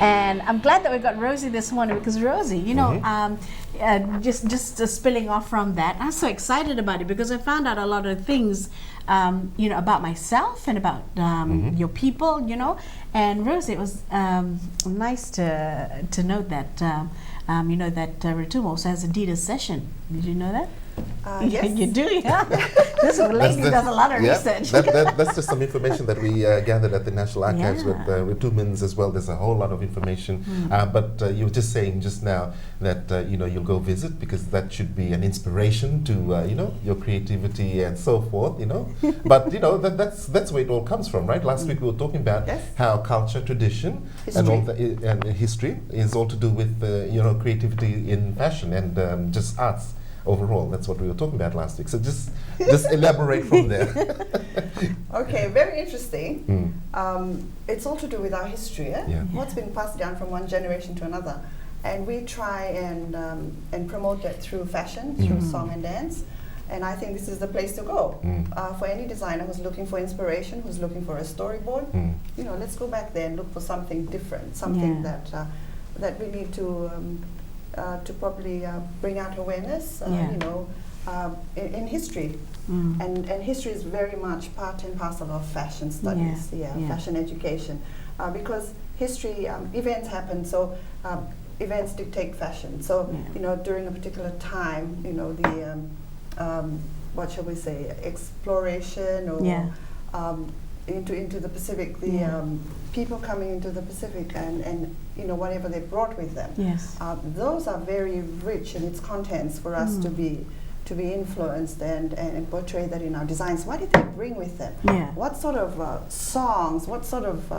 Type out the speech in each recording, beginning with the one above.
And I'm glad that we got Rosie this morning, because Rosie, you know, just spilling off from that, I'm so excited about it because I found out a lot of things, you know, about myself and about your people, you know. And Rosie, it was nice to know that, you know, that Ritum also has a Adidas session. Did you know that? Yes. You do, yeah. This lady does a lot of research. That's just some information that we gathered at the National Archives with 2 Mins as well. There's a whole lot of information. But you were just saying just now that you know, you'll go visit because that should be an inspiration to you know, your creativity and so forth. You know, but you know that's where it all comes from, right? Last week we were talking about how culture, tradition, and all and history is all to do with you know, creativity in fashion and just arts. Overall, that's what we were talking about last week. So just elaborate from there. Okay, very interesting. It's all to do with our history, what's been passed down from one generation to another, and we try and promote that through fashion, through song and dance. And I think this is the place to go for any designer who's looking for inspiration, who's looking for a storyboard. You know, let's go back there and look for something different, something that that we need to probably bring out awareness, you know, in history. And history is very much part and parcel of fashion studies, fashion education. Because history, events happen, so events dictate fashion. So, you know, during a particular time, you know, the, what shall we say, exploration or into the Pacific, the people coming into the Pacific and you know, whatever they brought with them. Those are very rich in its contents for us to be influenced and portray that in our designs. What did they bring with them? What sort of songs, what sort of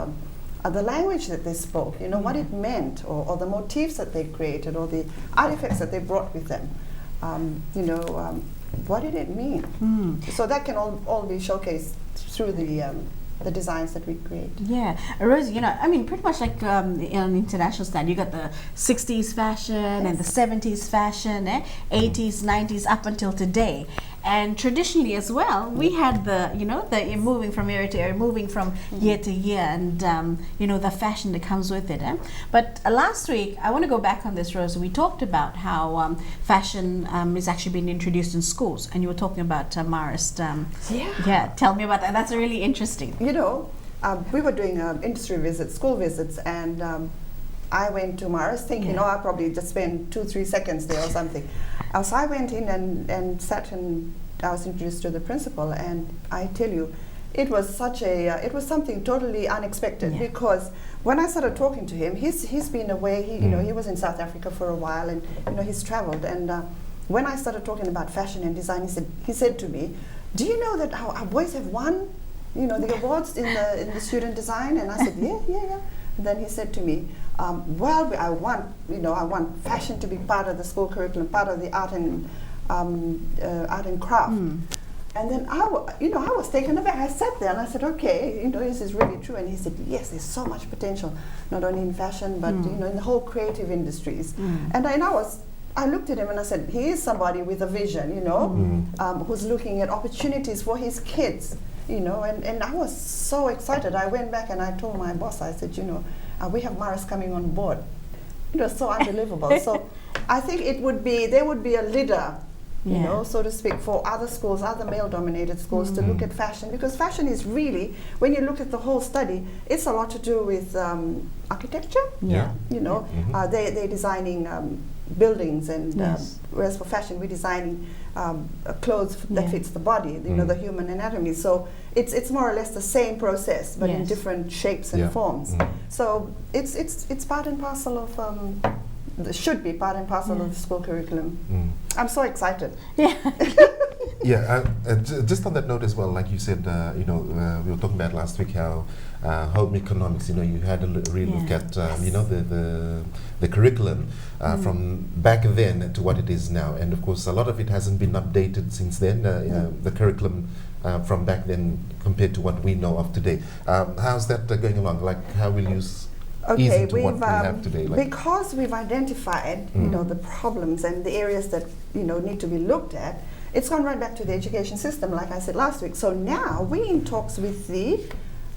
the language that they spoke, you know, what it meant, or the motifs that they created, or the artifacts that they brought with them. You know, what did it mean? So that can all be showcased through the designs that we create. Rosie, you know, I mean, pretty much like in international style, you got the 60s fashion and the 70s fashion, 80s, 90s, up until today. And traditionally as well, we had the, you know, the moving from area to area, moving from year to year, and you know, the fashion that comes with it. But last week, I want to go back on this, Rose. We talked about how fashion is actually being introduced in schools, and you were talking about Marist. Tell me about that. That's really interesting. You know, we were doing industry visits, school visits, and I went to Marist thinking, oh, I'll probably just spend 2-3 seconds there or something. So I went in and sat, and I was introduced to the principal, and I tell you, it was such a, it was something totally unexpected, because when I started talking to him, he's been away, you know, he was in South Africa for a while, and you know, he's traveled, and when I started talking about fashion and design, he said to me, do you know that our boys have won, you know, the awards in the student design? And I said, yeah. And then he said to me, well, I want fashion to be part of the school curriculum, part of the art and craft. And then I was taken aback. I sat there and I said, okay, you know, this is really true. And he said, yes, there's so much potential, not only in fashion, but you know, in the whole creative industries. And I looked at him and I said, he is somebody with a vision, you know, who's looking at opportunities for his kids. You know, and I was so excited. I went back and I told my boss, I said, you know, we have Maris coming on board. It was so unbelievable. So I think there would be a leader, you know, so to speak, for other schools, other male-dominated schools to look at fashion, because fashion is really, when you look at the whole study, it's a lot to do with architecture. You know, they're designing buildings, and whereas for fashion we're designing clothes that fits the body, you know, the human anatomy. So it's more or less the same process, but in different shapes and forms. So it's part and parcel of should be part and parcel of the school curriculum. I'm so excited. Just on that note as well, like you said, you know, we were talking about last week how home economics, you know, you had a real look at, you know, the curriculum from back then to what it is now. And of course, a lot of it hasn't been updated since then, the curriculum from back then compared to what we know of today. How's that going along? Like, how will you ease into what we have today? Like, because we've identified, you know, the problems and the areas that, you know, need to be looked at, it's gone right back to the education system, like I said last week. So now we're in talks with the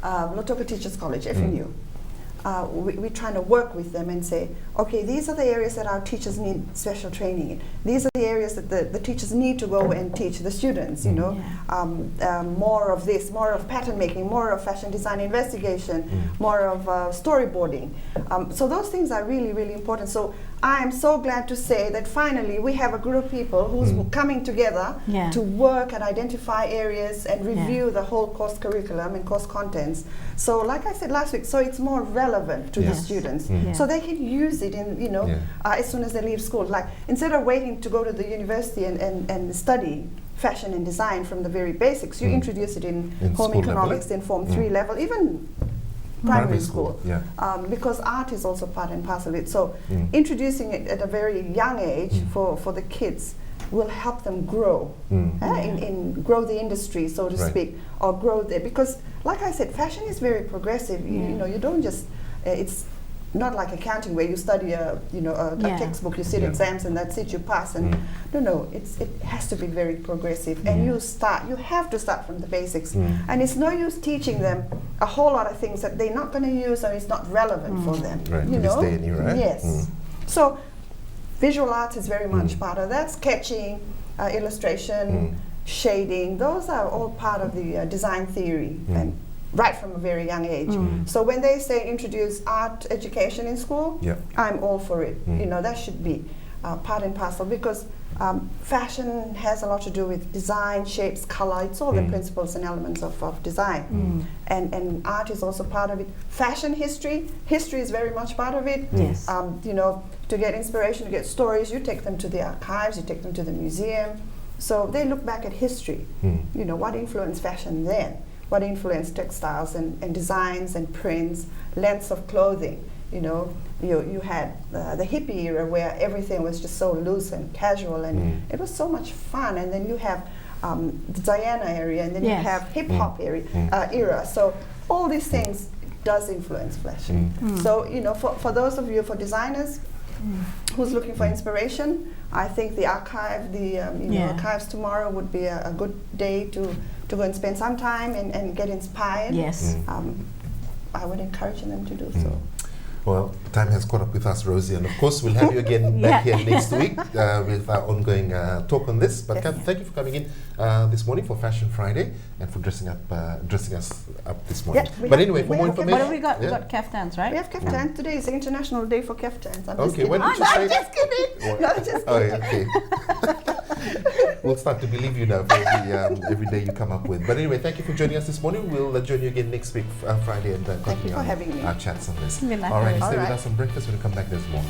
Lautoka Teachers College, FNU, we're trying to work with them and say, okay, these are the areas that our teachers need special training in. These are the areas that the teachers need to go and teach the students, you know. More of this, more of pattern making, more of fashion design investigation, more of storyboarding. So those things are really, really important. So I'm so glad to say that finally we have a group of people who's coming together to work and identify areas and review the whole course curriculum and course contents. So like I said last week, so it's more relevant to the students. So they can use it in, you know, as soon as they leave school. Like instead of waiting to go to the university and study fashion and design from the very basics, you introduce it in home economics, in Form 3 level, even primary school. Because art is also part and parcel of it. So introducing it at a very young age for the kids will help them grow, in grow the industry, so to speak, or grow there. Because like I said, fashion is very progressive. You know, you don't just, it's not like accounting where you study a textbook, you sit exams and that's it, you pass. And no, it has to be very progressive. And you have to start from the basics. And it's no use teaching them a whole lot of things that they're not going to use or it's not relevant for them. You know? This day and era, right? Yes. So visual arts is very much part of that. Sketching, illustration, shading, those are all part of the design theory. And right from a very young age. So when they say introduce art education in school, I'm all for it. You know, that should be part and parcel, because fashion has a lot to do with design, shapes, color. It's all the principles and elements of design. And art is also part of it. Fashion history is very much part of it. You know, to get inspiration, to get stories, you take them to the archives, you take them to the museum. So they look back at history. You know, what influenced fashion then? What influenced textiles and designs and prints, lengths of clothing. You know, you had the hippie era where everything was just so loose and casual, and it was so much fun. And then you have the Diana area, and then you have hip hop era. So all these things does influence fashion. So you know, for those of you, for designers who's looking for inspiration, I think the archive, archives tomorrow would be a good day to go and spend some time and get inspired. I would encourage them to do so. Well, time has caught up with us, Rosie, and of course we'll have you again back here next week with our ongoing talk on this. But thank you for coming in this morning for Fashion Friday and for dressing us up this morning. But anyway, for more information, what have we got? We got kaftans, right? We have kaftans. Today is the International Day for kaftans. When did you say? I'm just kidding. No, just kidding. Oh, okay. We'll start to believe you now for every day you come up with. But anyway, thank you for joining us this morning. We'll join you again next week, Friday, and continue our chats on this. All right, stay with us on breakfast. When we come back, there's more.